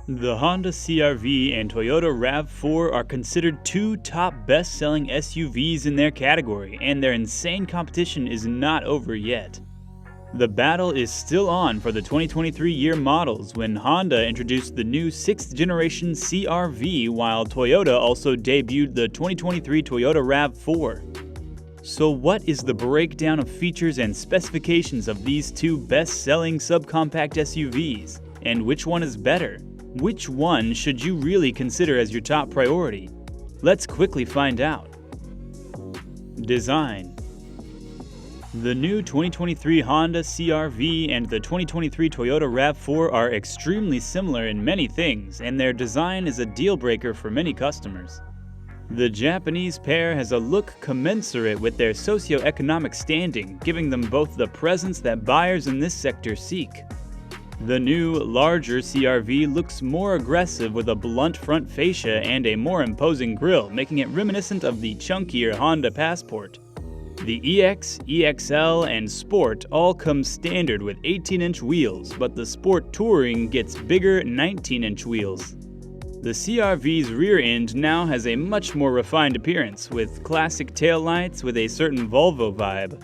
The Honda CR-V and Toyota RAV4 are considered two top best-selling SUVs in their category, and their insane competition is not over yet. The battle is still on for the 2023 year models when Honda introduced the new 6th generation CR-V while Toyota also debuted the 2023 Toyota RAV4. So what is the breakdown of features and specifications of these two best-selling subcompact SUVs? And which one is better? Which one should you really consider as your top priority? Let's quickly find out. Design. The new 2023 Honda CR-V and the 2023 Toyota RAV4 are extremely similar in many things, and their design is a deal-breaker for many customers. The Japanese pair has a look commensurate with their socioeconomic standing, giving them both the presence that buyers in this sector seek. The new, larger CR-V looks more aggressive with a blunt front fascia and a more imposing grille, making it reminiscent of the chunkier Honda Passport. The EX, EXL, and Sport all come standard with 18-inch wheels, but the Sport Touring gets bigger 19-inch wheels. The CR-V's rear end now has a much more refined appearance, with classic taillights with a certain Volvo vibe.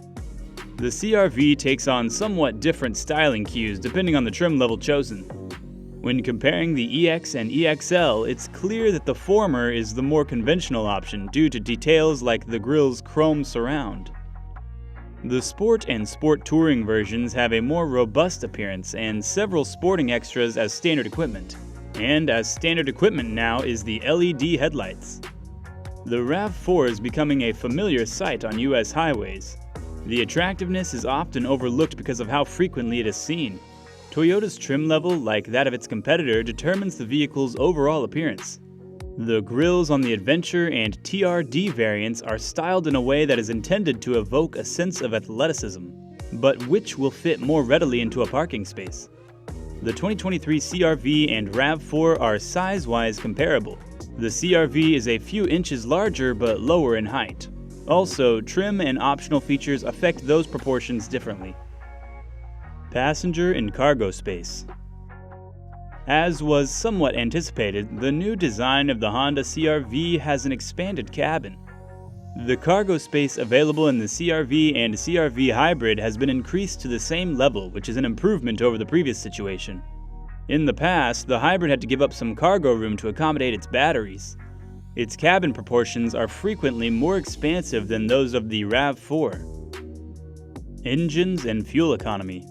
The CR-V takes on somewhat different styling cues depending on the trim level chosen. When comparing the EX and EXL, it's clear that the former is the more conventional option due to details like the grille's chrome surround. The Sport and Sport Touring versions have a more robust appearance and several sporting extras as standard equipment. And as standard equipment now is the LED headlights. The RAV4 is becoming a familiar sight on US highways. The attractiveness is often overlooked because of how frequently it is seen. Toyota's trim level, like that of its competitor, determines the vehicle's overall appearance. The grilles on the Adventure and TRD variants are styled in a way that is intended to evoke a sense of athleticism, but which will fit more readily into a parking space. The 2023 CR-V and RAV4 are size-wise comparable. The CR-V is a few inches larger but lower in height. Also, trim and optional features affect those proportions differently. Passenger and cargo space. As was somewhat anticipated, the new design of the Honda CR-V has an expanded cabin. The cargo space available in the CR-V and CR-V Hybrid has been increased to the same level, which is an improvement over the previous situation. In the past, the Hybrid had to give up some cargo room to accommodate its batteries. Its cabin proportions are frequently more expansive than those of the RAV4. Engines and fuel economy.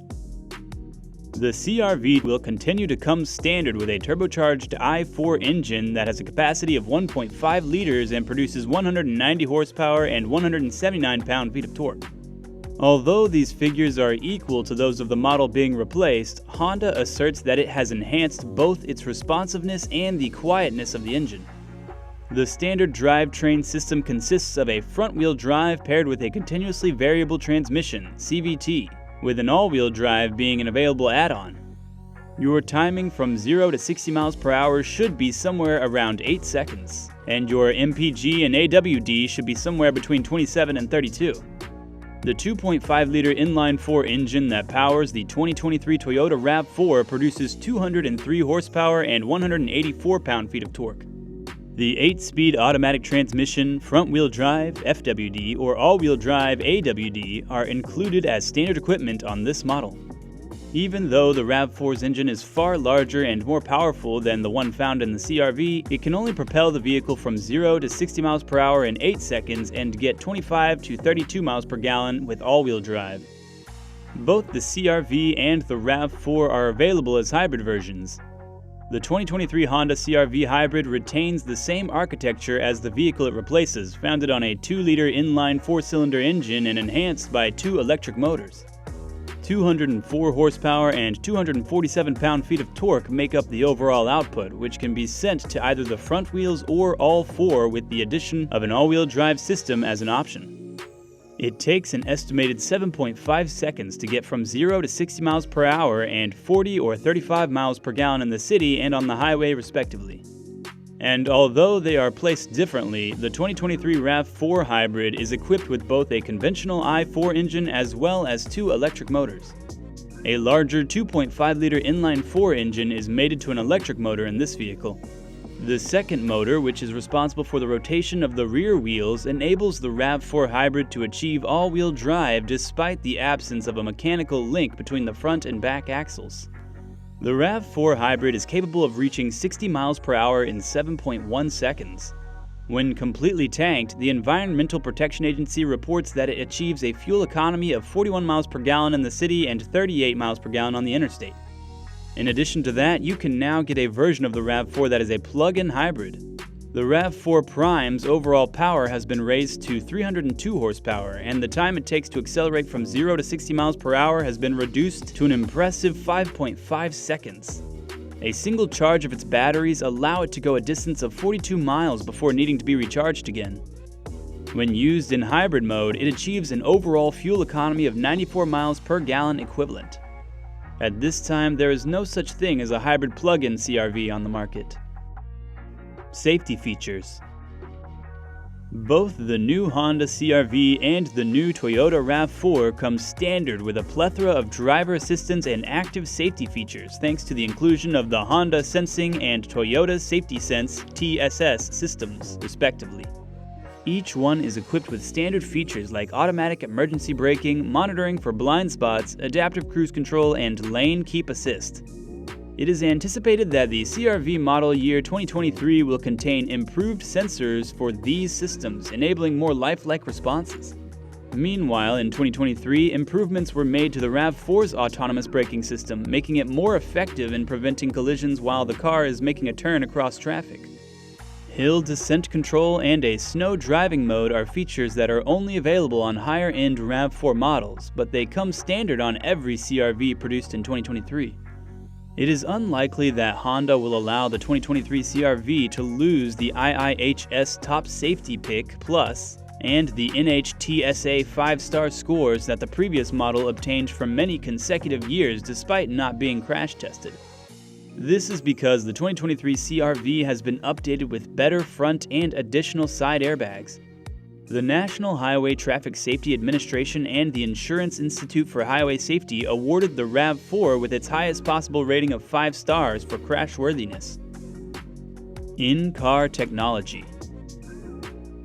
The CR-V will continue to come standard with a turbocharged i4 engine that has a capacity of 1.5 liters and produces 190 horsepower and 179 pound-feet of torque. Although these figures are equal to those of the model being replaced, Honda asserts that it has enhanced both its responsiveness and the quietness of the engine. The standard drivetrain system consists of a front-wheel drive paired with a continuously variable transmission, CVT, with an all-wheel drive being an available add-on. Your timing from 0 to 60 miles per hour should be somewhere around 8 seconds, and your MPG and AWD should be somewhere between 27 and 32. The 2.5-liter inline-4 engine that powers the 2023 Toyota RAV4 produces 203 horsepower and 184 pound-feet of torque. The 8-speed automatic transmission, front-wheel drive, FWD, or all-wheel drive, AWD, are included as standard equipment on this model. Even though the RAV4's engine is far larger and more powerful than the one found in the CR-V, it can only propel the vehicle from 0 to 60 miles per hour in 8 seconds and get 25 to 32 miles per gallon with all-wheel drive. Both the CR-V and the RAV4 are available as hybrid versions. The 2023 Honda CR-V Hybrid retains the same architecture as the vehicle it replaces, founded on a 2-liter inline 4-cylinder engine and enhanced by 2 electric motors. 204 horsepower and 247 pound-feet of torque make up the overall output, which can be sent to either the front wheels or all 4 with the addition of an all-wheel drive system as an option. It takes an estimated 7.5 seconds to get from 0 to 60 miles per hour and 40 or 35 miles per gallon in the city and on the highway respectively. And although they are placed differently, the 2023 RAV4 Hybrid is equipped with both a conventional i4 engine as well as 2 electric motors. A larger 2.5-liter inline-4 engine is mated to an electric motor in this vehicle. The second motor, which is responsible for the rotation of the rear wheels, enables the RAV4 hybrid to achieve all-wheel drive despite the absence of a mechanical link between the front and back axles. The RAV4 hybrid is capable of reaching 60 miles per hour in 7.1 seconds. When completely tanked, the Environmental Protection Agency reports that it achieves a fuel economy of 41 miles per gallon in the city and 38 miles per gallon on the interstate. In addition to that, you can now get a version of the RAV4 that is a plug-in hybrid. The RAV4 Prime's overall power has been raised to 302 horsepower, and the time it takes to accelerate from 0 to 60 miles per hour has been reduced to an impressive 5.5 seconds. A single charge of its batteries allow it to go a distance of 42 miles before needing to be recharged again. When used in hybrid mode, it achieves an overall fuel economy of 94 miles per gallon equivalent. At this time, there is no such thing as a hybrid plug-in CRV on the market. Safety features. Both the new Honda CRV and the new Toyota RAV4 come standard with a plethora of driver assistance and active safety features thanks to the inclusion of the Honda Sensing and Toyota Safety Sense TSS systems, respectively. Each one is equipped with standard features like automatic emergency braking, monitoring for blind spots, adaptive cruise control, and lane keep assist. It is anticipated that the CRV model year 2023 will contain improved sensors for these systems, enabling more lifelike responses. Meanwhile, in 2023, improvements were made to the RAV4's autonomous braking system, making it more effective in preventing collisions while the car is making a turn across traffic. Hill descent control and a snow driving mode are features that are only available on higher-end RAV4 models, but they come standard on every CRV produced in 2023. It is unlikely that Honda will allow the 2023 CRV to lose the IIHS Top Safety Pick Plus and the NHTSA 5-star scores that the previous model obtained for many consecutive years despite not being crash tested. This is because the 2023 CRV has been updated with better front and additional side airbags. The National Highway Traffic Safety Administration and the Insurance Institute for Highway Safety awarded the RAV4 with its highest possible rating of 5 stars for crashworthiness. In-car technology.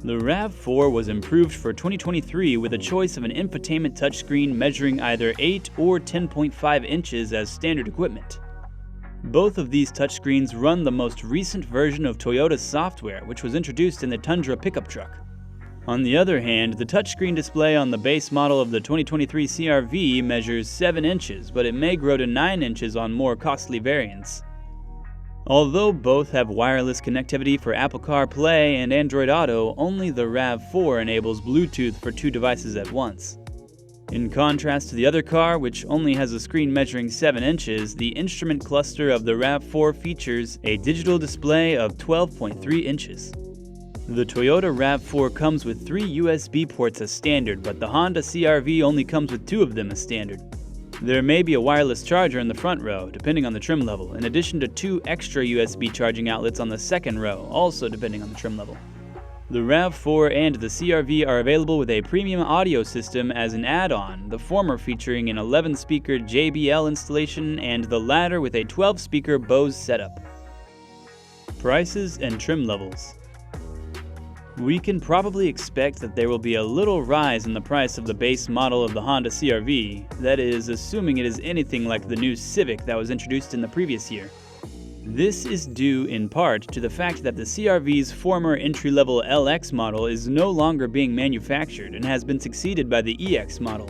The RAV4 was improved for 2023 with a choice of an infotainment touchscreen measuring either 8 or 10.5 inches as standard equipment. Both of these touchscreens run the most recent version of Toyota's software, which was introduced in the Tundra pickup truck. On the other hand, the touchscreen display on the base model of the 2023 CRV measures 7 inches, but it may grow to 9 inches on more costly variants. Although both have wireless connectivity for Apple CarPlay and Android Auto, only the RAV4 enables Bluetooth for 2 devices at once. In contrast to the other car, which only has a screen measuring 7 inches, the instrument cluster of the RAV4 features a digital display of 12.3 inches. The Toyota RAV4 comes with 3 USB ports as standard, but the Honda CRV only comes with 2 of them as standard. There may be a wireless charger in the front row, depending on the trim level, in addition to 2 extra USB charging outlets on the second row, also depending on the trim level. The RAV4 and the CRV are available with a premium audio system as an add-on, the former featuring an 11-speaker JBL installation and the latter with a 12-speaker Bose setup. Prices and trim levels. We can probably expect that there will be a little rise in the price of the base model of the Honda CRV, that is, assuming it is anything like the new Civic that was introduced in the previous year. This is due in part to the fact that the CRV's former entry-level LX model is no longer being manufactured and has been succeeded by the EX model.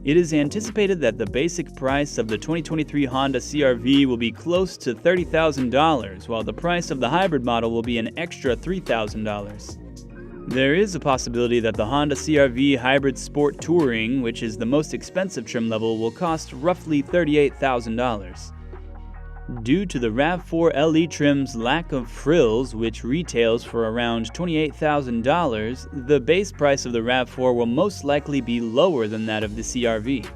It is anticipated that the basic price of the 2023 Honda CRV will be close to $30,000, while the price of the hybrid model will be an extra $3,000. There is a possibility that the Honda CRV Hybrid Sport Touring, which is the most expensive trim level, will cost roughly $38,000. Due to the RAV4 LE trim's lack of frills, which retails for around $28,000, the base price of the RAV4 will most likely be lower than that of the CRV.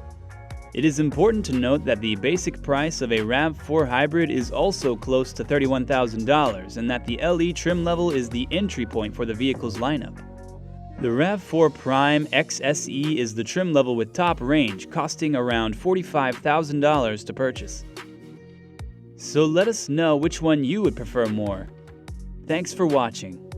It is important to note that the basic price of a RAV4 hybrid is also close to $31,000, and that the LE trim level is the entry point for the vehicle's lineup. The RAV4 Prime XSE is the trim level with top range, costing around $45,000 to purchase. So let us know which one you would prefer more. Thanks for watching.